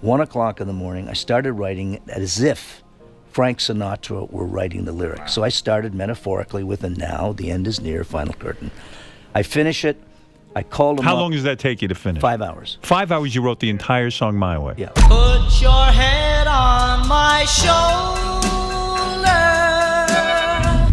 1 o'clock in the morning, I started writing as if Frank Sinatra were writing the lyrics. So I started metaphorically with a now, the end is near, final curtain. I finish it. I called him How up. long does that take you to finish? 5 hours. 5 hours you wrote the entire song My Way? Yeah. Put your head on my shoulder.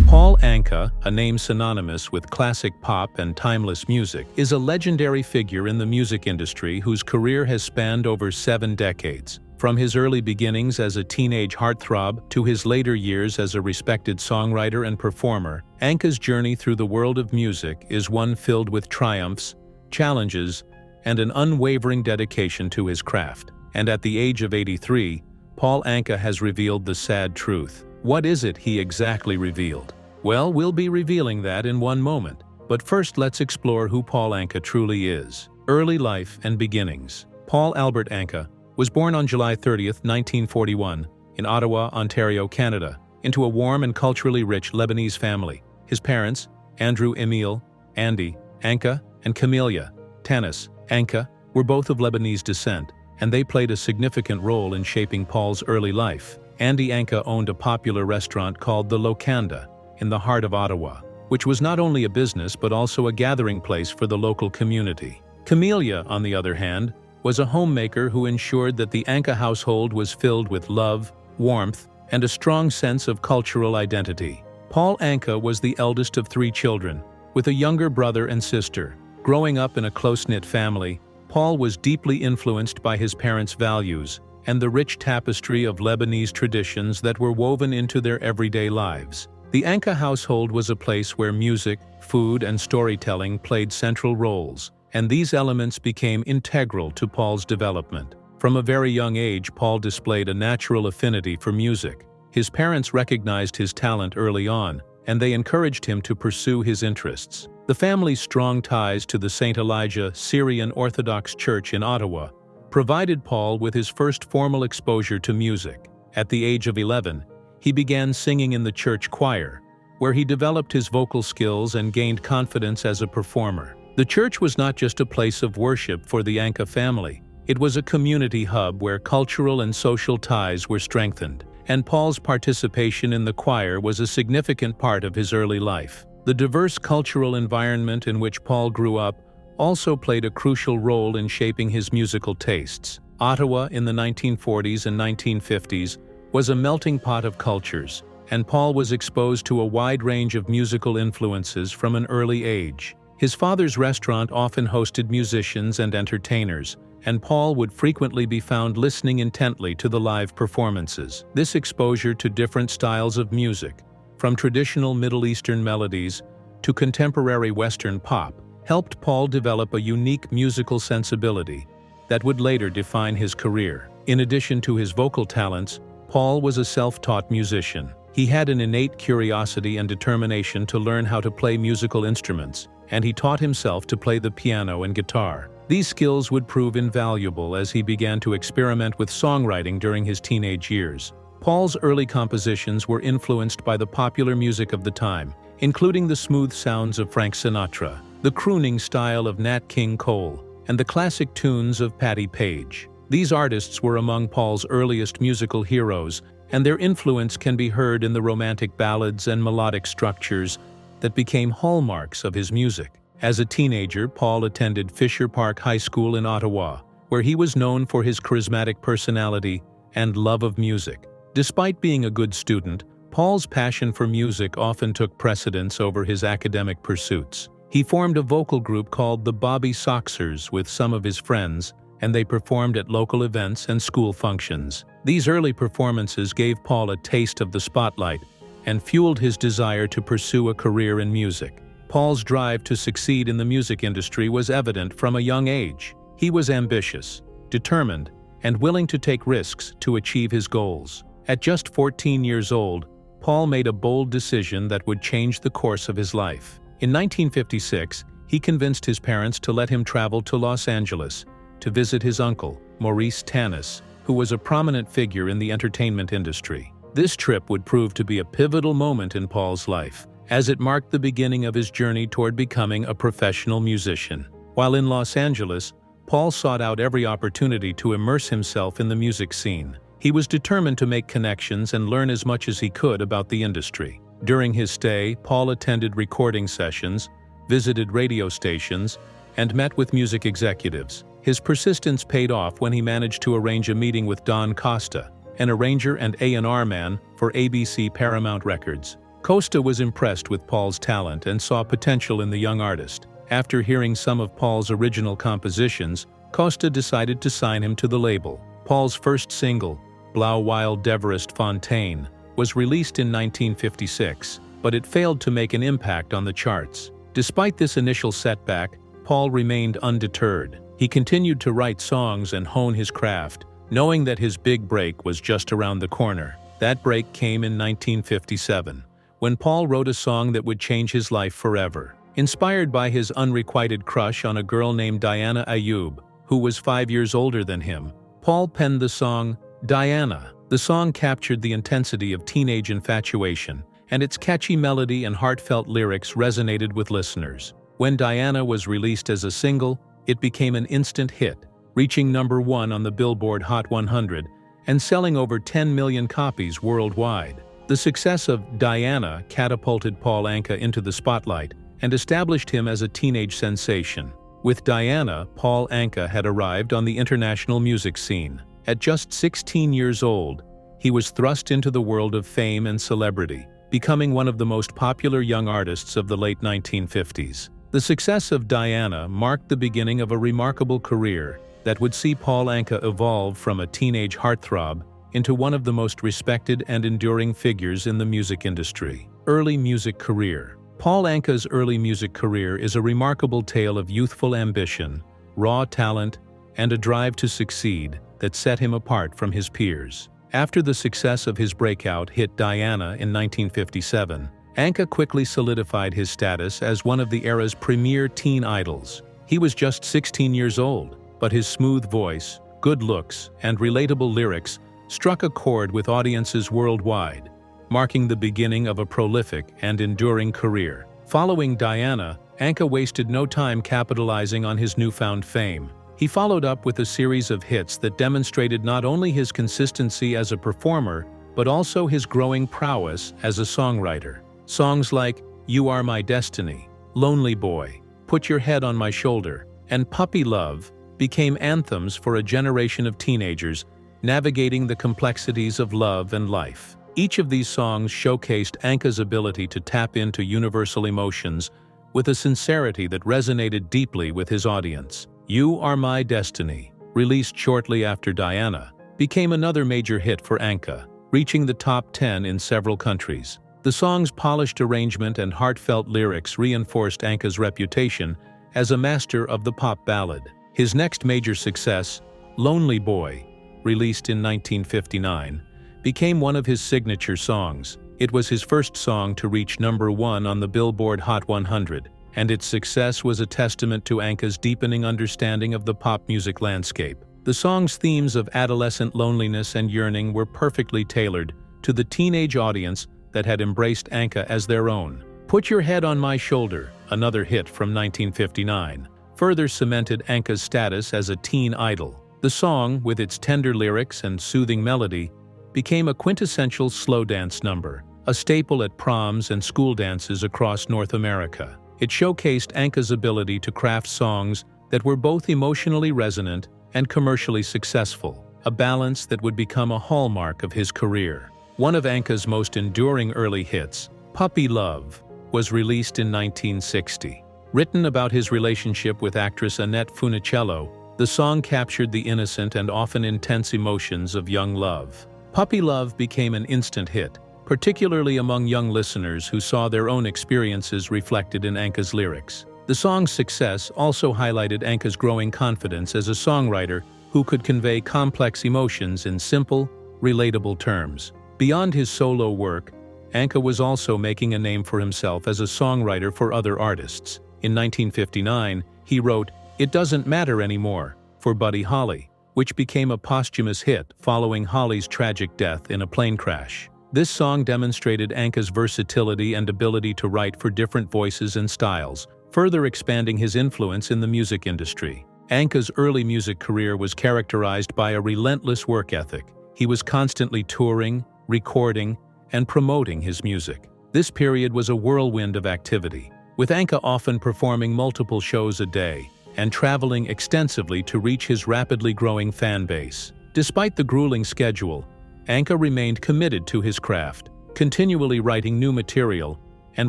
Paul Anka, a name synonymous with classic pop and timeless music, is a legendary figure in the music industry whose career has spanned over 7 decades. From his early beginnings as a teenage heartthrob to his later years as a respected songwriter and performer, Anka's journey through the world of music is one filled with triumphs, challenges, and an unwavering dedication to his craft. And at the age of 83, Paul Anka has revealed the sad truth. What is it he exactly revealed? Well, we'll be revealing that in one moment. But first, let's explore who Paul Anka truly is. Early life and beginnings. Paul Albert Anka was born on July 30, 1941, in Ottawa, Ontario, Canada, into a warm and culturally rich Lebanese family. His parents, Andrew Emil, Andy, Anka, and Camelia, Tanis, Anka, were both of Lebanese descent, and they played a significant role in shaping Paul's early life. Andy Anka owned a popular restaurant called the Locanda in the heart of Ottawa, which was not only a business but also a gathering place for the local community. Camelia, on the other hand, was a homemaker who ensured that the Anka household was filled with love, warmth, and a strong sense of cultural identity. Paul Anka was the eldest of 3 children, with a younger brother and sister. Growing up in a close-knit family, Paul was deeply influenced by his parents' values and the rich tapestry of Lebanese traditions that were woven into their everyday lives. The Anka household was a place where music, food, and storytelling played central roles, and these elements became integral to Paul's development. From a very young age, Paul displayed a natural affinity for music. His parents recognized his talent early on, and they encouraged him to pursue his interests. The family's strong ties to the St. Elijah Syrian Orthodox Church in Ottawa provided Paul with his first formal exposure to music. At the age of 11, he began singing in the church choir, where he developed his vocal skills and gained confidence as a performer. The church was not just a place of worship for the Anka family. It was a community hub where cultural and social ties were strengthened, and Paul's participation in the choir was a significant part of his early life. The diverse cultural environment in which Paul grew up also played a crucial role in shaping his musical tastes. Ottawa in the 1940s and 1950s was a melting pot of cultures, and Paul was exposed to a wide range of musical influences from an early age. His father's restaurant often hosted musicians and entertainers, and Paul would frequently be found listening intently to the live performances. This exposure to different styles of music, from traditional Middle Eastern melodies to contemporary Western pop, helped Paul develop a unique musical sensibility that would later define his career. In addition to his vocal talents, Paul was a self-taught musician. He had an innate curiosity and determination to learn how to play musical instruments, and he taught himself to play the piano and guitar. These skills would prove invaluable as he began to experiment with songwriting during his teenage years. Paul's early compositions were influenced by the popular music of the time, including the smooth sounds of Frank Sinatra, the crooning style of Nat King Cole, and the classic tunes of Patti Page. These artists were among Paul's earliest musical heroes, and their influence can be heard in the romantic ballads and melodic structures that became hallmarks of his music. As a teenager, Paul attended Fisher Park High School in Ottawa, where he was known for his charismatic personality and love of music. Despite being a good student, Paul's passion for music often took precedence over his academic pursuits. He formed a vocal group called the Bobby Soxers with some of his friends, and they performed at local events and school functions. These early performances gave Paul a taste of the spotlight and fueled his desire to pursue a career in music. Paul's drive to succeed in the music industry was evident from a young age. He was ambitious, determined, and willing to take risks to achieve his goals. At just 14 years old, Paul made a bold decision that would change the course of his life. In 1956, he convinced his parents to let him travel to Los Angeles to visit his uncle, Maurice Tanis, who was a prominent figure in the entertainment industry. This trip would prove to be a pivotal moment in Paul's life, as it marked the beginning of his journey toward becoming a professional musician. While in Los Angeles, Paul sought out every opportunity to immerse himself in the music scene. He was determined to make connections and learn as much as he could about the industry. During his stay, Paul attended recording sessions, visited radio stations, and met with music executives. His persistence paid off when he managed to arrange a meeting with Don Costa, an arranger and A&R man for ABC Paramount Records. Costa was impressed with Paul's talent and saw potential in the young artist. After hearing some of Paul's original compositions, Costa decided to sign him to the label. Paul's first single, Blau Wild Deverest Fontaine, was released in 1956, but it failed to make an impact on the charts. Despite this initial setback, Paul remained undeterred. He continued to write songs and hone his craft, knowing that his big break was just around the corner. That break came in 1957, when Paul wrote a song that would change his life forever. Inspired by his unrequited crush on a girl named Diana Ayub, who was 5 years older than him, Paul penned the song Diana. The song captured the intensity of teenage infatuation, and its catchy melody and heartfelt lyrics resonated with listeners. When Diana was released as a single, it became an instant hit, reaching #1 on the Billboard Hot 100 and selling over 10 million copies worldwide. The success of Diana catapulted Paul Anka into the spotlight and established him as a teenage sensation. With Diana, Paul Anka had arrived on the international music scene. At just 16 years old, he was thrust into the world of fame and celebrity, becoming one of the most popular young artists of the late 1950s. The success of Diana marked the beginning of a remarkable career that would see Paul Anka evolve from a teenage heartthrob into one of the most respected and enduring figures in the music industry. Early music career. Paul Anka's early music career is a remarkable tale of youthful ambition, raw talent, and a drive to succeed that set him apart from his peers. After the success of his breakout hit Diana in 1957, Anka quickly solidified his status as one of the era's premier teen idols. He was just 16 years old, but his smooth voice, good looks, and relatable lyrics struck a chord with audiences worldwide, marking the beginning of a prolific and enduring career. Following Diana, Anka wasted no time capitalizing on his newfound fame. He followed up with a series of hits that demonstrated not only his consistency as a performer, but also his growing prowess as a songwriter. Songs like You Are My Destiny, Lonely Boy, Put Your Head on My Shoulder, and Puppy Love became anthems for a generation of teenagers navigating the complexities of love and life. Each of these songs showcased Anka's ability to tap into universal emotions with a sincerity that resonated deeply with his audience. You Are My Destiny, released shortly after Diana, became another major hit for Anka, reaching the top 10 in several countries. The song's polished arrangement and heartfelt lyrics reinforced Anka's reputation as a master of the pop ballad. His next major success, Lonely Boy, released in 1959, became one of his signature songs. It was his first song to reach #1 on the Billboard Hot 100, and its success was a testament to Anka's deepening understanding of the pop music landscape. The song's themes of adolescent loneliness and yearning were perfectly tailored to the teenage audience that had embraced Anka as their own. Put Your Head on My Shoulder, another hit from 1959, further cemented Anka's status as a teen idol. The song, with its tender lyrics and soothing melody, became a quintessential slow dance number, a staple at proms and school dances across North America. It showcased Anka's ability to craft songs that were both emotionally resonant and commercially successful, a balance that would become a hallmark of his career. One of Anka's most enduring early hits, Puppy Love, was released in 1960. Written about his relationship with actress Annette Funicello, the song captured the innocent and often intense emotions of young love. Puppy Love became an instant hit, particularly among young listeners who saw their own experiences reflected in Anka's lyrics. The song's success also highlighted Anka's growing confidence as a songwriter who could convey complex emotions in simple, relatable terms. Beyond his solo work, Anka was also making a name for himself as a songwriter for other artists. In 1959, he wrote It Doesn't Matter Anymore for Buddy Holly, which became a posthumous hit following Holly's tragic death in a plane crash. This song demonstrated Anka's versatility and ability to write for different voices and styles, further expanding his influence in the music industry. Anka's early music career was characterized by a relentless work ethic. He was constantly touring, recording, and promoting his music. This period was a whirlwind of activity, with Anka often performing multiple shows a day and traveling extensively to reach his rapidly growing fan base. Despite the grueling schedule, Anka remained committed to his craft, continually writing new material and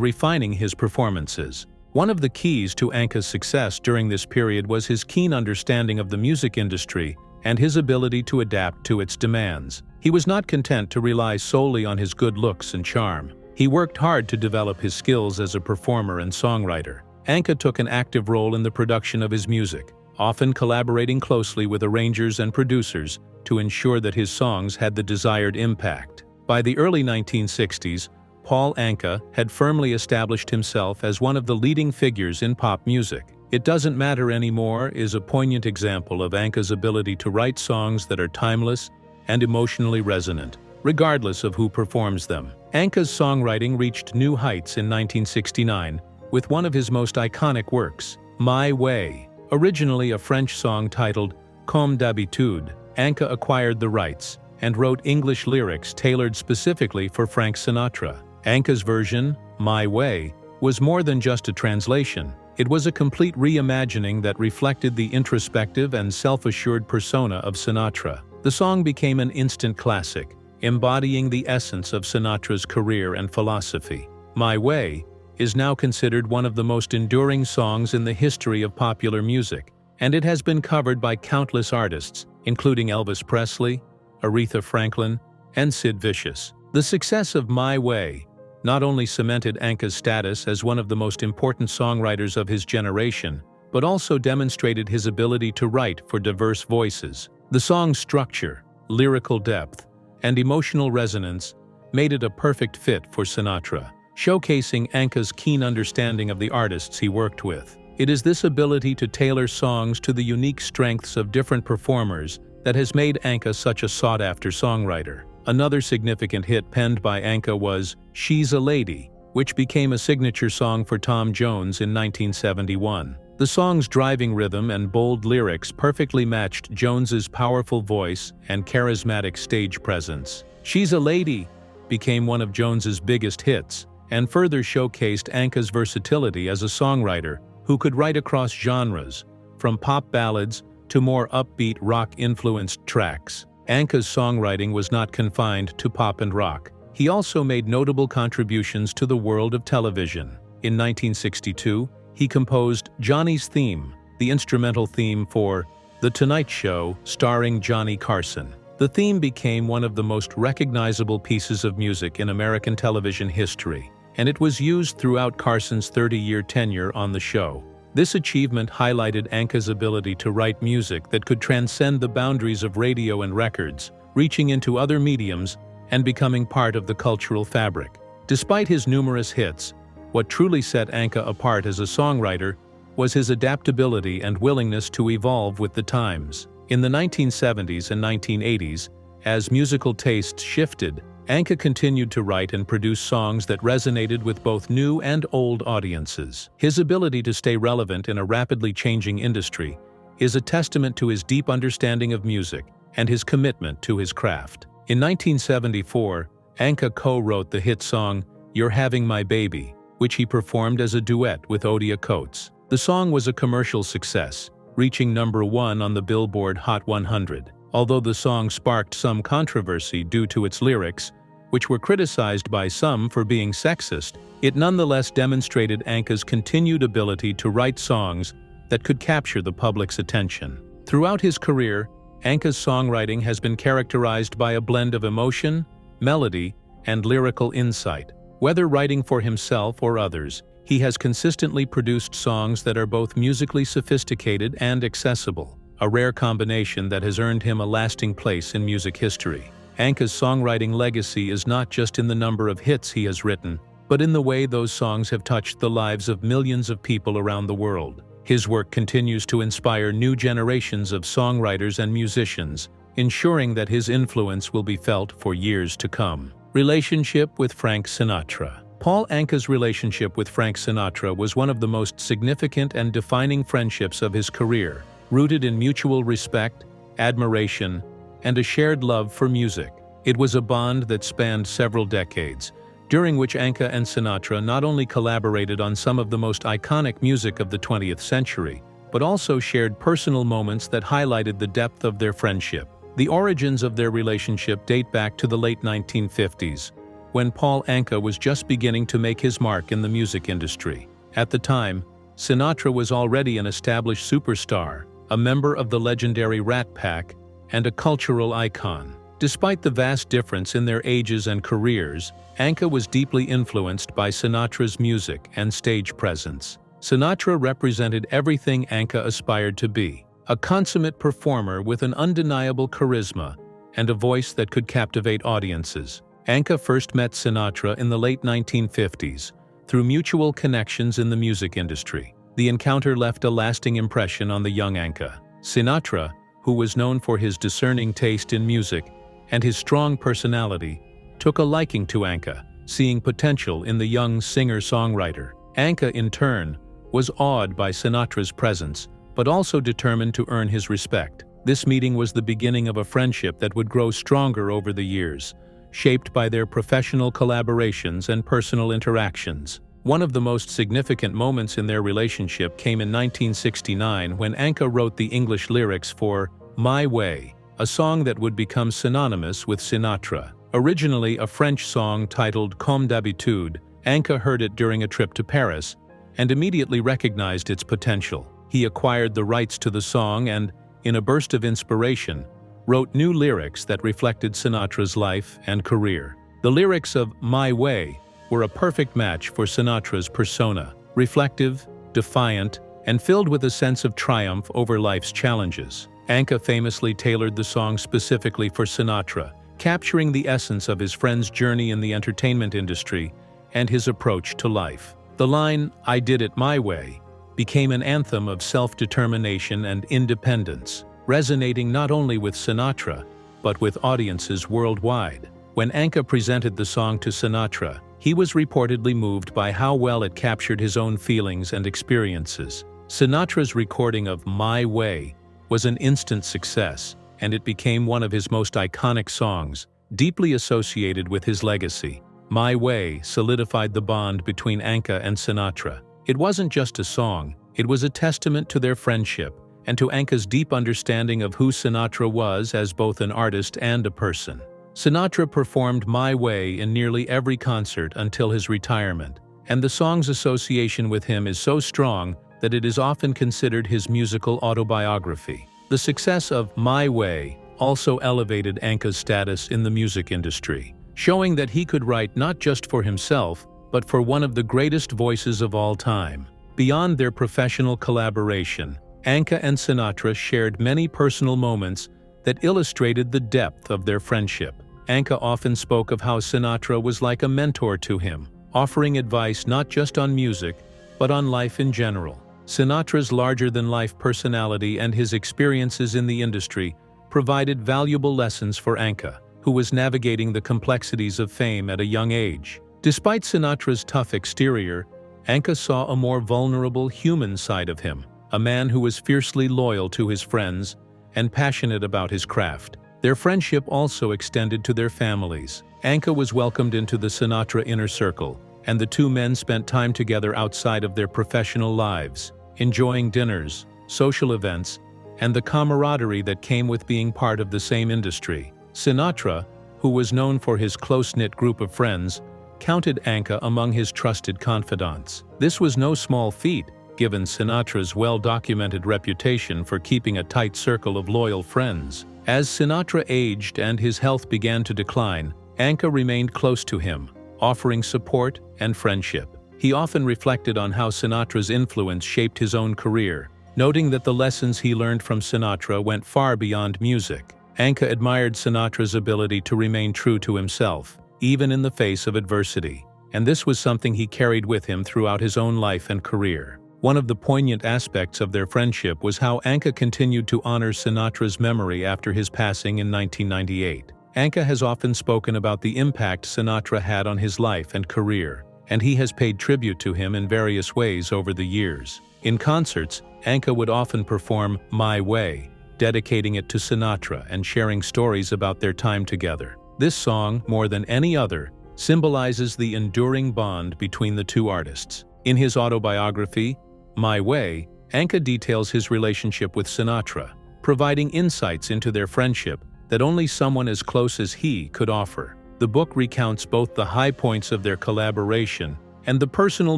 refining his performances. One of the keys to Anka's success during this period was his keen understanding of the music industry and his ability to adapt to its demands. He was not content to rely solely on his good looks and charm. He worked hard to develop his skills as a performer and songwriter. Anka took an active role in the production of his music, often collaborating closely with arrangers and producers to ensure that his songs had the desired impact. By the early 1960s, Paul Anka had firmly established himself as one of the leading figures in pop music. It Doesn't Matter Anymore is a poignant example of Anka's ability to write songs that are timeless and emotionally resonant, regardless of who performs them. Anka's songwriting reached new heights in 1969 with one of his most iconic works, My Way. Originally a French song titled Comme d'habitude, Anka acquired the rights and wrote English lyrics tailored specifically for Frank Sinatra. Anka's version, My Way, was more than just a translation. It was a complete reimagining that reflected the introspective and self-assured persona of Sinatra. The song became an instant classic, embodying the essence of Sinatra's career and philosophy. My Way is now considered one of the most enduring songs in the history of popular music, and it has been covered by countless artists, including Elvis Presley, Aretha Franklin, and Sid Vicious. The success of My Way not only cemented Anka's status as one of the most important songwriters of his generation, but also demonstrated his ability to write for diverse voices. The song's structure, lyrical depth, and emotional resonance made it a perfect fit for Sinatra, showcasing Anka's keen understanding of the artists he worked with. It is this ability to tailor songs to the unique strengths of different performers that has made Anka such a sought-after songwriter. Another significant hit penned by Anka was She's a Lady, which became a signature song for Tom Jones in 1971. The song's driving rhythm and bold lyrics perfectly matched Jones's powerful voice and charismatic stage presence. She's a Lady became one of Jones's biggest hits and further showcased Anka's versatility as a songwriter who could write across genres, from pop ballads to more upbeat rock-influenced tracks. Anka's songwriting was not confined to pop and rock. He also made notable contributions to the world of television. In 1962, he composed Johnny's Theme, the instrumental theme for The Tonight Show starring Johnny Carson. The theme became one of the most recognizable pieces of music in American television history, and it was used throughout Carson's 30-year tenure on the show. This achievement highlighted Anka's ability to write music that could transcend the boundaries of radio and records, reaching into other mediums and becoming part of the cultural fabric. Despite his numerous hits, what truly set Anka apart as a songwriter was his adaptability and willingness to evolve with the times. In the 1970s and 1980s, as musical tastes shifted, Anka continued to write and produce songs that resonated with both new and old audiences. His ability to stay relevant in a rapidly changing industry is a testament to his deep understanding of music and his commitment to his craft. In 1974, Anka co-wrote the hit song You're Having My Baby, which he performed as a duet with Odia Coates. The song was a commercial success, reaching #1 on the Billboard Hot 100. Although the song sparked some controversy due to its lyrics, which were criticized by some for being sexist, it nonetheless demonstrated Anka's continued ability to write songs that could capture the public's attention. Throughout his career, Anka's songwriting has been characterized by a blend of emotion, melody, and lyrical insight. Whether writing for himself or others, he has consistently produced songs that are both musically sophisticated and accessible, a rare combination that has earned him a lasting place in music history. Anka's songwriting legacy is not just in the number of hits he has written, but in the way those songs have touched the lives of millions of people around the world. His work continues to inspire new generations of songwriters and musicians, ensuring that his influence will be felt for years to come. Relationship with Frank Sinatra. Paul Anka's relationship with Frank Sinatra was one of the most significant and defining friendships of his career, rooted in mutual respect, admiration, and a shared love for music. It was a bond that spanned several decades, during which Anka and Sinatra not only collaborated on some of the most iconic music of the 20th century, but also shared personal moments that highlighted the depth of their friendship. The origins of their relationship date back to the late 1950s, when Paul Anka was just beginning to make his mark in the music industry. At the time, Sinatra was already an established superstar, a member of the legendary Rat Pack, and a cultural icon. Despite the vast difference in their ages and careers, Anka was deeply influenced by Sinatra's music and stage presence. Sinatra represented everything Anka aspired to be, a consummate performer with an undeniable charisma and a voice that could captivate audiences. Anka first met Sinatra in the late 1950s through mutual connections in the music industry. The encounter left a lasting impression on the young Anka. Sinatra, who was known for his discerning taste in music and his strong personality, took a liking to Anka, seeing potential in the young singer-songwriter. Anka, in turn, was awed by Sinatra's presence, but also determined to earn his respect. This meeting was the beginning of a friendship that would grow stronger over the years, shaped by their professional collaborations and personal interactions. One of the most significant moments in their relationship came in 1969 when Anka wrote the English lyrics for My Way, a song that would become synonymous with Sinatra. Originally a French song titled Comme d'habitude, Anka heard it during a trip to Paris and immediately recognized its potential. He acquired the rights to the song and, in a burst of inspiration, wrote new lyrics that reflected Sinatra's life and career. The lyrics of My Way were a perfect match for Sinatra's persona, reflective, defiant, and filled with a sense of triumph over life's challenges. Anka famously tailored the song specifically for Sinatra, capturing the essence of his friend's journey in the entertainment industry and his approach to life. The line, I did it my way, became an anthem of self-determination and independence, resonating not only with Sinatra, but with audiences worldwide. When Anka presented the song to Sinatra, he was reportedly moved by how well it captured his own feelings and experiences. Sinatra's recording of My Way was an instant success, and it became one of his most iconic songs, deeply associated with his legacy. My Way solidified the bond between Anka and Sinatra. It wasn't just a song, it was a testament to their friendship and to Anka's deep understanding of who Sinatra was as both an artist and a person. Sinatra performed My Way in nearly every concert until his retirement, and the song's association with him is so strong that it is often considered his musical autobiography. The success of My Way also elevated Anka's status in the music industry, showing that he could write not just for himself, but for one of the greatest voices of all time. Beyond their professional collaboration, Anka and Sinatra shared many personal moments that illustrated the depth of their friendship. Anka often spoke of how Sinatra was like a mentor to him, offering advice not just on music, but on life in general. Sinatra's larger-than-life personality and his experiences in the industry provided valuable lessons for Anka, who was navigating the complexities of fame at a young age. Despite Sinatra's tough exterior, Anka saw a more vulnerable human side of him, a man who was fiercely loyal to his friends and passionate about his craft. Their friendship also extended to their families. Anka was welcomed into the Sinatra inner circle, and the two men spent time together outside of their professional lives, enjoying dinners, social events, and the camaraderie that came with being part of the same industry. Sinatra, who was known for his close-knit group of friends, counted Anka among his trusted confidants. This was no small feat, given Sinatra's well-documented reputation for keeping a tight circle of loyal friends. As Sinatra aged and his health began to decline, Anka remained close to him, offering support and friendship. He often reflected on how Sinatra's influence shaped his own career, noting that the lessons he learned from Sinatra went far beyond music. Anka admired Sinatra's ability to remain true to himself, even in the face of adversity, and this was something he carried with him throughout his own life and career. One of the poignant aspects of their friendship was how Anka continued to honor Sinatra's memory after his passing in 1998. Anka has often spoken about the impact Sinatra had on his life and career, and he has paid tribute to him in various ways over the years. In concerts, Anka would often perform My Way, dedicating it to Sinatra and sharing stories about their time together. This song, more than any other, symbolizes the enduring bond between the two artists. In his autobiography, My Way, Anka details his relationship with Sinatra, providing insights into their friendship that only someone as close as he could offer. The book recounts both the high points of their collaboration and the personal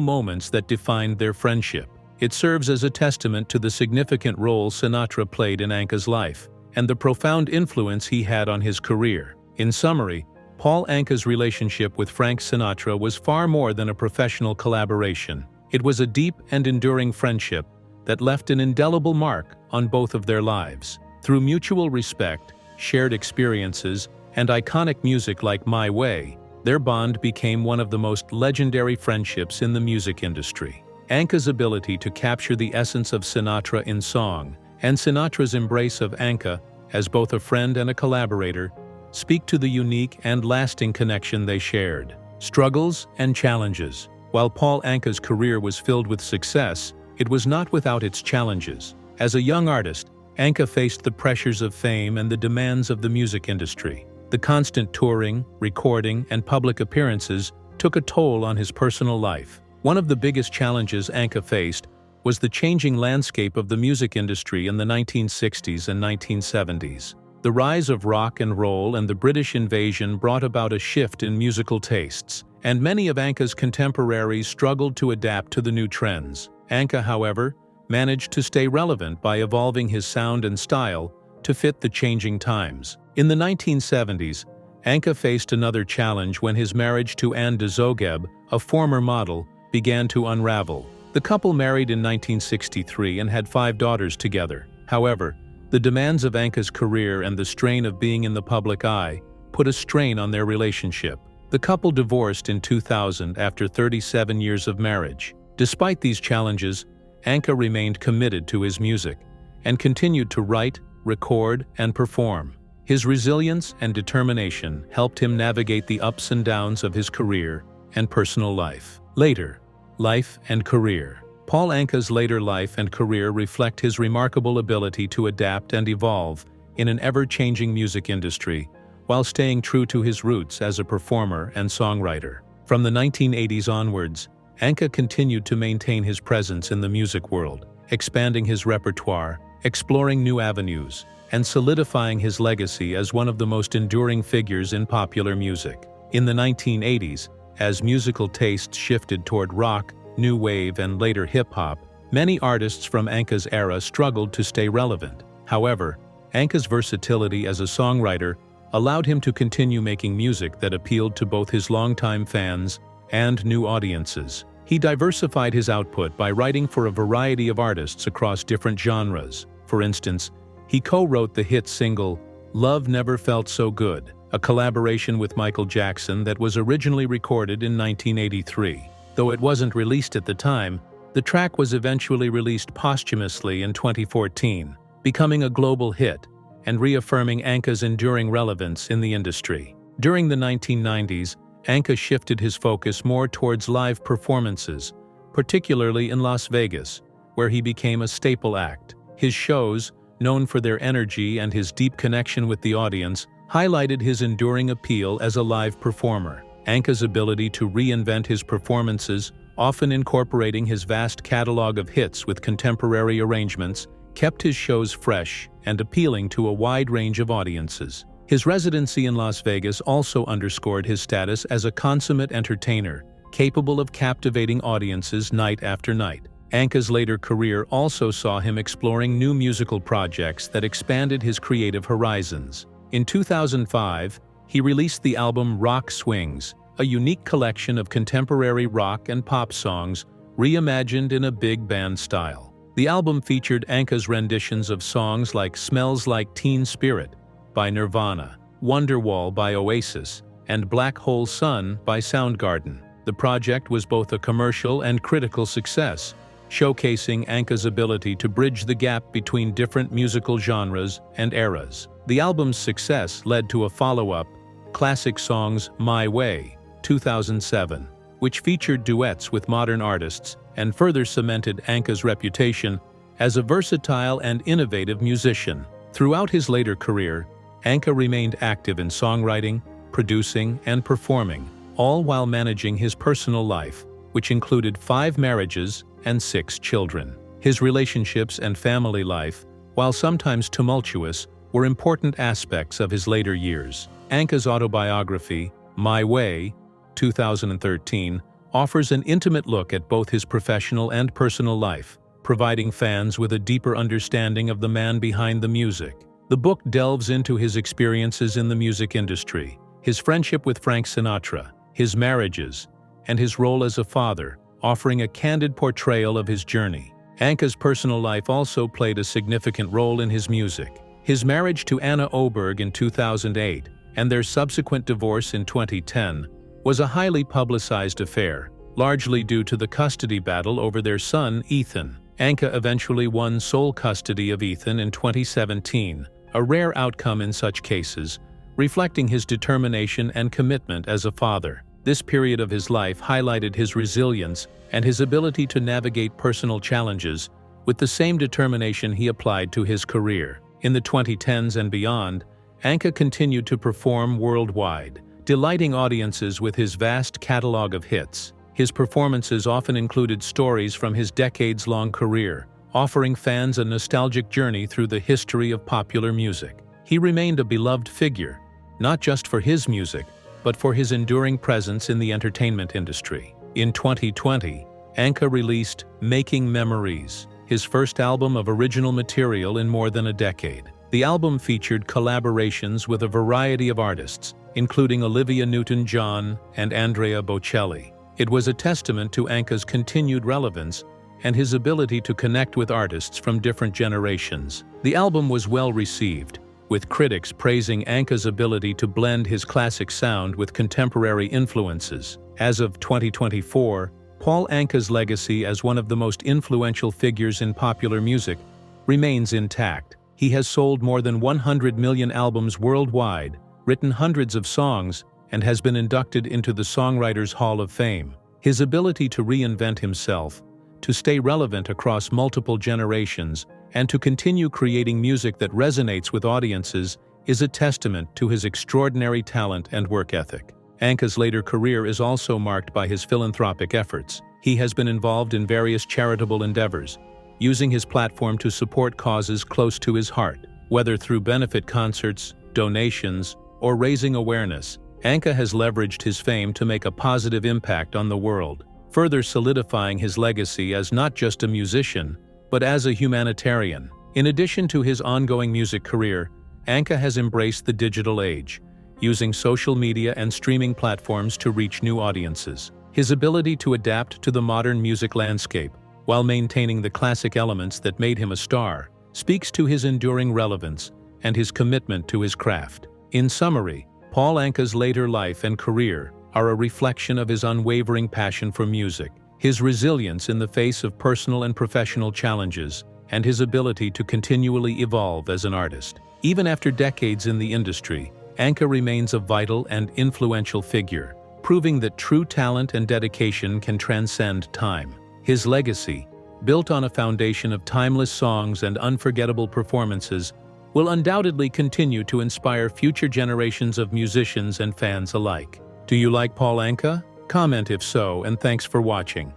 moments that defined their friendship. It serves as a testament to the significant role Sinatra played in Anka's life and the profound influence he had on his career. In summary, Paul Anka's relationship with Frank Sinatra was far more than a professional collaboration. It was a deep and enduring friendship that left an indelible mark on both of their lives. Through mutual respect, shared experiences, and iconic music like My Way, their bond became one of the most legendary friendships in the music industry. Anka's ability to capture the essence of Sinatra in song, and Sinatra's embrace of Anka as both a friend and a collaborator, speak to the unique and lasting connection they shared. Struggles and challenges. While Paul Anka's career was filled with success, it was not without its challenges. As a young artist, Anka faced the pressures of fame and the demands of the music industry. The constant touring, recording, and public appearances took a toll on his personal life. One of the biggest challenges Anka faced was the changing landscape of the music industry in the 1960s and 1970s. The rise of rock and roll and the British invasion brought about a shift in musical tastes, and many of Anka's contemporaries struggled to adapt to the new trends. Anka, however, managed to stay relevant by evolving his sound and style to fit the changing times. In the 1970s, Anka faced another challenge when his marriage to Anne de Zogeb, a former model, began to unravel. The couple married in 1963 and had 5 daughters together. However, the demands of Anka's career and the strain of being in the public eye put a strain on their relationship. The couple divorced in 2000 after 37 years of marriage. Despite these challenges, Anka remained committed to his music and continued to write, record, and perform. His resilience and determination helped him navigate the ups and downs of his career and personal life. Later, life and career. Paul Anka's later life and career reflect his remarkable ability to adapt and evolve in an ever-changing music industry while staying true to his roots as a performer and songwriter. From the 1980s onwards, Anka continued to maintain his presence in the music world, expanding his repertoire, exploring new avenues, and solidifying his legacy as one of the most enduring figures in popular music. In the 1980s, as musical tastes shifted toward rock, new wave, and later hip-hop, many artists from Anka's era struggled to stay relevant. However, Anka's versatility as a songwriter allowed him to continue making music that appealed to both his longtime fans and new audiences. He diversified his output by writing for a variety of artists across different genres. For instance, he co-wrote the hit single, Love Never Felt So Good, a collaboration with Michael Jackson that was originally recorded in 1983. Though it wasn't released at the time, the track was eventually released posthumously in 2014, becoming a global hit and reaffirming Anka's enduring relevance in the industry. During the 1990s, Anka shifted his focus more towards live performances, particularly in Las Vegas, where he became a staple act. His shows, known for their energy and his deep connection with the audience, highlighted his enduring appeal as a live performer. Anka's ability to reinvent his performances, often incorporating his vast catalog of hits with contemporary arrangements, kept his shows fresh and appealing to a wide range of audiences. His residency in Las Vegas also underscored his status as a consummate entertainer, capable of captivating audiences night after night. Anka's later career also saw him exploring new musical projects that expanded his creative horizons. In 2005, he released the album Rock Swings, a unique collection of contemporary rock and pop songs reimagined in a big band style. The album featured Anka's renditions of songs like Smells Like Teen Spirit by Nirvana, Wonderwall by Oasis, and Black Hole Sun by Soundgarden. The project was both a commercial and critical success, showcasing Anka's ability to bridge the gap between different musical genres and eras. The album's success led to a follow-up, Classic Songs My Way, 2007, which featured duets with modern artists and further cemented Anka's reputation as a versatile and innovative musician. Throughout his later career, Anka remained active in songwriting, producing, and performing, all while managing his personal life, which included 5 marriages and 6 children. His relationships and family life, while sometimes tumultuous, were important aspects of his later years. Anka's autobiography, My Way, 2013, offers an intimate look at both his professional and personal life, providing fans with a deeper understanding of the man behind the music. The book delves into his experiences in the music industry, his friendship with Frank Sinatra, his marriages, and his role as a father, offering a candid portrayal of his journey. Anka's personal life also played a significant role in his music. His marriage to Anna Oberg in 2008 and their subsequent divorce in 2010 was a highly publicized affair, largely due to the custody battle over their son, Ethan. Anka eventually won sole custody of Ethan in 2017, a rare outcome in such cases, reflecting his determination and commitment as a father. This period of his life highlighted his resilience and his ability to navigate personal challenges with the same determination he applied to his career. In the 2010s and beyond, Anka continued to perform worldwide, delighting audiences with his vast catalog of hits. His performances often included stories from his decades-long career, offering fans a nostalgic journey through the history of popular music. He remained a beloved figure, not just for his music, but for his enduring presence in the entertainment industry. In 2020, Anka released Making Memories, his first album of original material in more than a decade. The album featured collaborations with a variety of artists, including Olivia Newton-John and Andrea Bocelli. It was a testament to Anka's continued relevance and his ability to connect with artists from different generations. The album was well received, with critics praising Anka's ability to blend his classic sound with contemporary influences. As of 2024, Paul Anka's legacy as one of the most influential figures in popular music remains intact. He has sold more than 100 million albums worldwide, written hundreds of songs, and has been inducted into the Songwriters Hall of Fame. His ability to reinvent himself, to stay relevant across multiple generations, and to continue creating music that resonates with audiences is a testament to his extraordinary talent and work ethic. Anka's later career is also marked by his philanthropic efforts. He has been involved in various charitable endeavors, using his platform to support causes close to his heart. Whether through benefit concerts, donations, or raising awareness, Anka has leveraged his fame to make a positive impact on the world, further solidifying his legacy as not just a musician, but as a humanitarian. In addition to his ongoing music career, Anka has embraced the digital age, using social media and streaming platforms to reach new audiences. His ability to adapt to the modern music landscape, while maintaining the classic elements that made him a star, speaks to his enduring relevance and his commitment to his craft. In summary, Paul Anka's later life and career are a reflection of his unwavering passion for music, his resilience in the face of personal and professional challenges, and his ability to continually evolve as an artist. Even after decades in the industry, Anka remains a vital and influential figure, proving that true talent and dedication can transcend time. His legacy, built on a foundation of timeless songs and unforgettable performances, will undoubtedly continue to inspire future generations of musicians and fans alike. Do you like Paul Anka? Comment if so, and thanks for watching.